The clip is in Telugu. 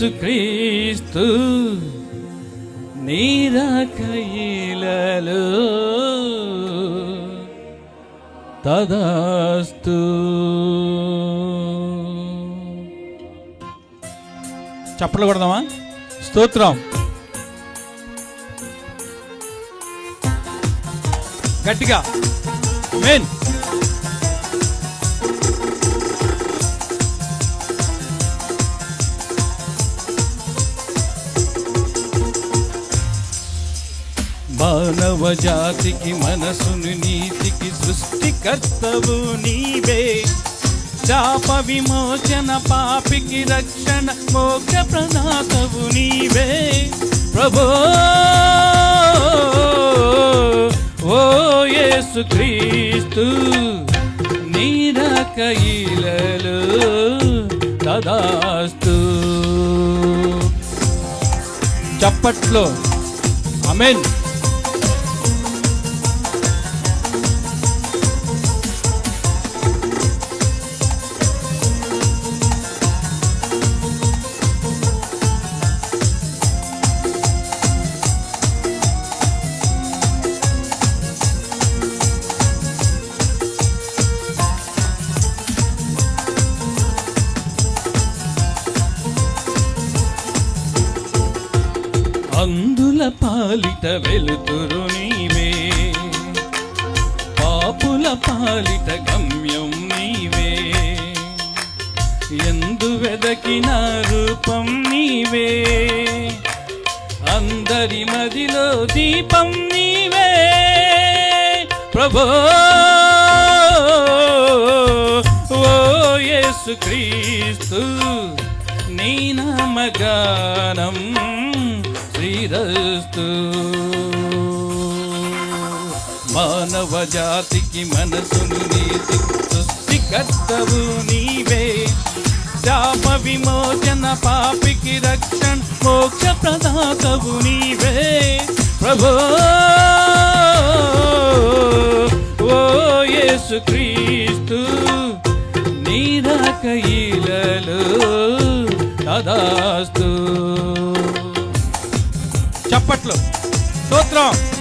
యేసుక్రీస్తు నీరాకయిలలో తదాస్తు. చప్పట్లు కొడదామా? స్తోత్రం. గట్టిగా ఆమేన్. మానవ జాతికి మనసును నీతికి సృష్టికర్తవు నీవే. శాప విమోచన పాపికి రక్షణ మోక్ష ప్రదాతవు నీవే ప్రభో. ఓ యేసుక్రీస్తు నీరాకయిలలో తదాస్తు. చప్పట్లో ఆమేన్. అందుల పాలిట వెలుతురు నీవే, పాపుల పాలిట గమ్యం నీవే. ఎందు వెదకిన రూపం నీవే, అందరి మదిలో దీపం నీవే ప్రభో. ఓ యేసుక్రీస్తు నీ నామగానం శ్రీరస్తు. మానవ జాతికి మనసును నీతి సృష్టికర్తవు నీవే. శాప విమోచన పాపికి రక్షణ మోక్ష ప్రదాతవు నీవే ప్రభో. ఓ యేసుక్రీస్తు నీరాకయిలలో తదాస్తు. చప్పట్లు స్తోత్రం.